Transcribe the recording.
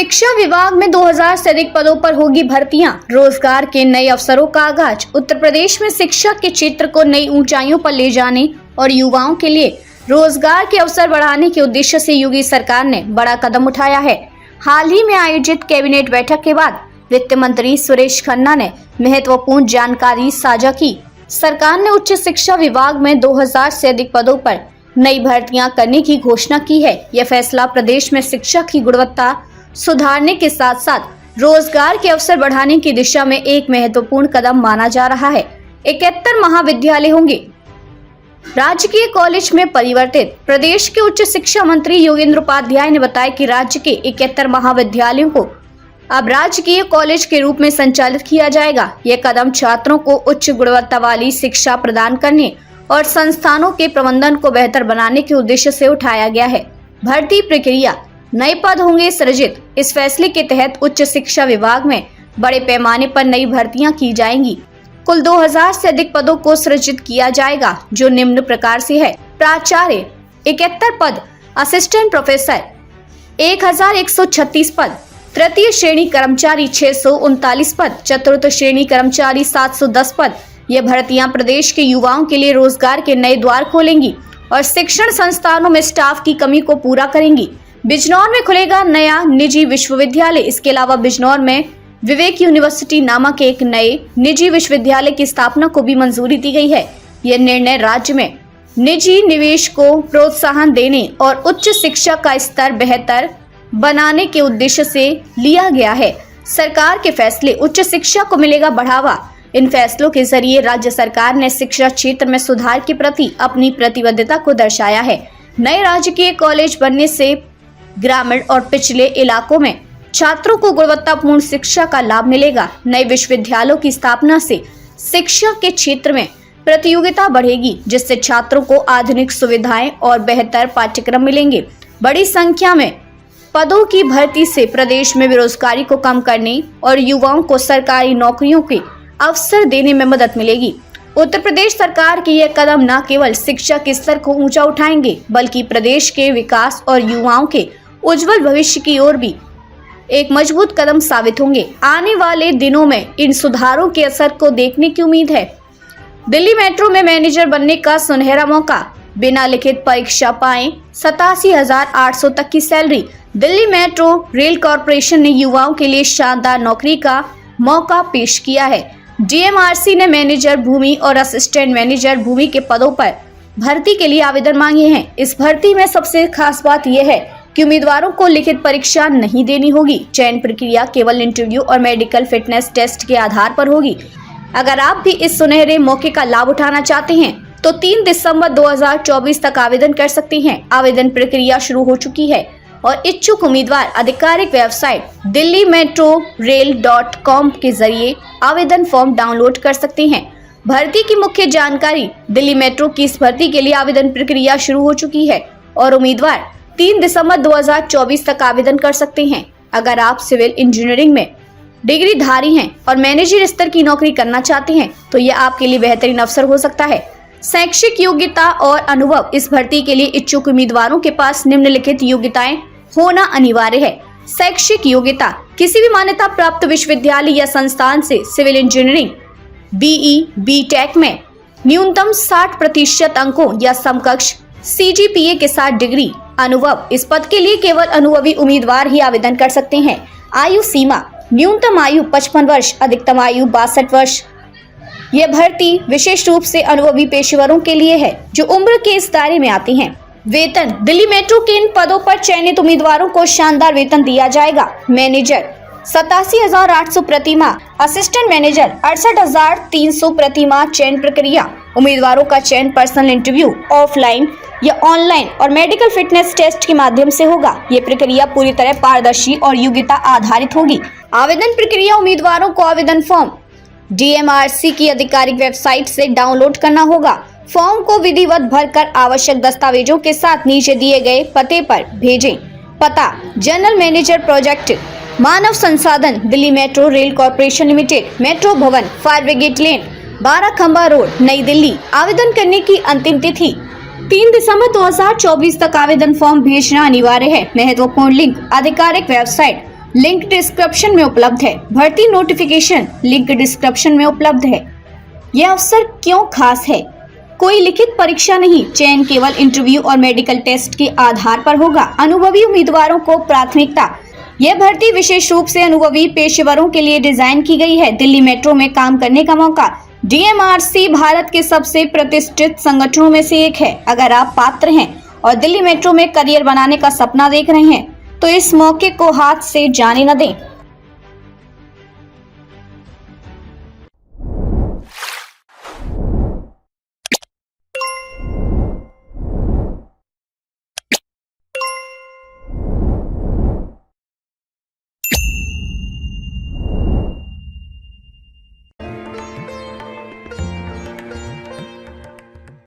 शिक्षा विभाग में 2000 से अधिक पदों पर होगी भर्तियां, रोजगार के नए अवसरों का आगाज। उत्तर प्रदेश में शिक्षा के क्षेत्र को नई ऊंचाइयों पर ले जाने और युवाओं के लिए रोजगार के अवसर बढ़ाने के उद्देश्य से योगी सरकार ने बड़ा कदम उठाया है। हाल ही में आयोजित कैबिनेट बैठक के बाद वित्त मंत्री सुरेश खन्ना ने महत्वपूर्ण जानकारी साझा की। सरकार ने उच्च शिक्षा विभाग में 2000 से अधिक पदों पर नई भर्तियां करने की घोषणा की है। यह फैसला प्रदेश में शिक्षा की गुणवत्ता सुधारने के साथ साथ रोजगार के अवसर बढ़ाने की दिशा में एक महत्वपूर्ण कदम माना जा रहा है। 71 महाविद्यालय होंगे। राजकीय कॉलेज में परिवर्तित। प्रदेश के उच्च शिक्षा मंत्री योगेंद्र उपाध्याय ने बताया कि राज्य के 71 महाविद्यालयों को अब राजकीय कॉलेज के रूप में संचालित किया जाएगा। यह कदम छात्रों को उच्च गुणवत्ता वाली शिक्षा प्रदान करने और संस्थानों के प्रबंधन को बेहतर बनाने के उद्देश्य से उठाया गया है। भर्ती प्रक्रिया, नए पद होंगे सृजित। इस फैसले के तहत उच्च शिक्षा विभाग में बड़े पैमाने पर नई भर्तियां की जाएंगी। कुल 2000 से अधिक पदों को सृजित किया जाएगा, जो निम्न प्रकार से है। प्राचार्य 71 पद, असिस्टेंट प्रोफेसर 1136 पद, तृतीय श्रेणी कर्मचारी 639 पद, चतुर्थ श्रेणी कर्मचारी 710 पद। ये भर्तियां प्रदेश के युवाओं के लिए रोजगार के नए द्वार खोलेंगी और शिक्षण संस्थानों में स्टाफ की कमी को पूरा करेंगी। बिजनौर में खुलेगा नया निजी विश्वविद्यालय। इसके अलावा बिजनौर में विवेक यूनिवर्सिटी नामक एक नए निजी विश्वविद्यालय की स्थापना को भी मंजूरी दी गई है। यह निर्णय राज्य में निजी निवेश को प्रोत्साहन देने और उच्च शिक्षा का स्तर बेहतर बनाने के उद्देश्य से लिया गया है। सरकार के फैसले, उच्च शिक्षा को मिलेगा बढ़ावा। इन फैसलों के जरिए राज्य सरकार ने शिक्षा क्षेत्र में सुधार के प्रति अपनी प्रतिबद्धता को दर्शाया है। नए राजकीय कॉलेज बनने से ग्रामीण और पिछड़े इलाकों में छात्रों को गुणवत्तापूर्ण शिक्षा का लाभ मिलेगा। नए विश्वविद्यालयों की स्थापना से शिक्षा के क्षेत्र में प्रतियोगिता बढ़ेगी, जिससे छात्रों को आधुनिक सुविधाएं और बेहतर पाठ्यक्रम मिलेंगे। बड़ी संख्या में पदों की भर्ती से प्रदेश में बेरोजगारी को कम करने और युवाओं को सरकारी नौकरियों के अवसर देने में मदद मिलेगी। उत्तर प्रदेश सरकार के यह कदम न केवल शिक्षा के स्तर को ऊंचा उठाएंगे, बल्कि प्रदेश के विकास और युवाओं के उज्जवल भविष्य की ओर भी एक मजबूत कदम साबित होंगे। आने वाले दिनों में इन सुधारों के असर को देखने की उम्मीद है। दिल्ली मेट्रो में मैनेजर बनने का सुनहरा मौका, बिना लिखित परीक्षा पाएं 87,800 तक की salary. Delhi metro rail corporation ने युवाओं के लिए शानदार नौकरी का मौका पेश किया है। डीएमआरसी ने मैनेजर भूमि और असिस्टेंट मैनेजर भूमि के पदों पर भर्ती के लिए आवेदन मांगे हैं। इस भर्ती में सबसे खास बात यह है कि उम्मीदवारों को लिखित परीक्षा नहीं देनी होगी। चयन प्रक्रिया केवल इंटरव्यू और मेडिकल फिटनेस टेस्ट के आधार पर होगी। अगर आप भी इस सुनहरे मौके का लाभ उठाना चाहते हैं तो 3 दिसंबर 2024 तक आवेदन कर सकते हैं। आवेदन प्रक्रिया शुरू हो चुकी है और इच्छुक उम्मीदवार आधिकारिक वेबसाइट delhimetrorail.com के जरिए आवेदन फॉर्म डाउनलोड कर सकते हैं। भर्ती की मुख्य जानकारी। दिल्ली मेट्रो की इस भर्ती के लिए आवेदन प्रक्रिया शुरू हो चुकी है और उम्मीदवार 3 दिसंबर 2024 तक आवेदन कर सकते हैं। अगर आप सिविल इंजीनियरिंग में डिग्री धारी हैं और मैनेजर स्तर की नौकरी करना चाहते हैं तो यह आपके लिए बेहतरीन अवसर हो सकता है। शैक्षिक योग्यता और अनुभव। इस भर्ती के लिए इच्छुक उम्मीदवारों के पास निम्नलिखित योग्यताएं होना अनिवार्य है। शैक्षिक योग्यता, किसी भी मान्यता प्राप्त विश्वविद्यालय या संस्थान से सिविल इंजीनियरिंग बीई बीटेक में न्यूनतम 60% अंकों या समकक्ष सीजीपीए के साथ डिग्री। अनुभव, इस पद के लिए केवल अनुभवी उम्मीदवार ही आवेदन कर सकते हैं। आयु सीमा, न्यूनतम आयु 55 वर्ष, अधिकतम आयु 62 वर्ष। यह भर्ती विशेष रूप से अनुभवी पेशेवरों के लिए है जो उम्र के इस दायरे में आते हैं। वेतन, दिल्ली मेट्रो के इन पदों पर चयनित उम्मीदवारों को शानदार वेतन दिया जाएगा। मैनेजर 87,800 प्रति माह, असिस्टेंट मैनेजर 68,300 प्रति माह। चयन प्रक्रिया, उम्मीदवारों का चयन पर्सनल इंटरव्यू, ऑफलाइन या ऑनलाइन और मेडिकल फिटनेस टेस्ट के माध्यम से होगा। ये प्रक्रिया पूरी तरह पारदर्शी और योग्यता आधारित होगी। आवेदन प्रक्रिया, उम्मीदवारों को आवेदन फॉर्म डीएमआरसी की आधिकारिक वेबसाइट से डाउनलोड करना होगा। फॉर्म को विधिवत भरकर आवश्यक दस्तावेजों के साथ नीचे दिए गए पते पर भेजें। पता, जनरल मैनेजर प्रोजेक्ट मानव संसाधन, Delhi metro rail corporation limited, metro भवन, फायर ब्रिगेड लेन, 12 खंबा रोड, नई दिल्ली। आवेदन करने की अंतिम तिथि 3 दिसंबर 2024 तक आवेदन फॉर्म भेजना अनिवार्य है। महत्वपूर्ण लिंक, आधिकारिक वेबसाइट लिंक डिस्क्रिप्शन में उपलब्ध है। भर्ती नोटिफिकेशन लिंक डिस्क्रिप्शन में उपलब्ध है। यह अवसर क्यों खास है? कोई लिखित परीक्षा नहीं, चयन केवल इंटरव्यू और मेडिकल टेस्ट के आधार पर होगा। अनुभवी उम्मीदवारों को प्राथमिकता। यह भर्ती विशेष रूप से अनुभवी पेशेवरों के लिए डिजाइन की गई है। दिल्ली मेट्रो में काम करने का मौका। DMRC भारत के सबसे प्रतिष्ठित संगठनों में से एक है। अगर आप पात्र हैं और दिल्ली मेट्रो में करियर बनाने का सपना देख रहे हैं तो इस मौके को हाथ से जाने न दें।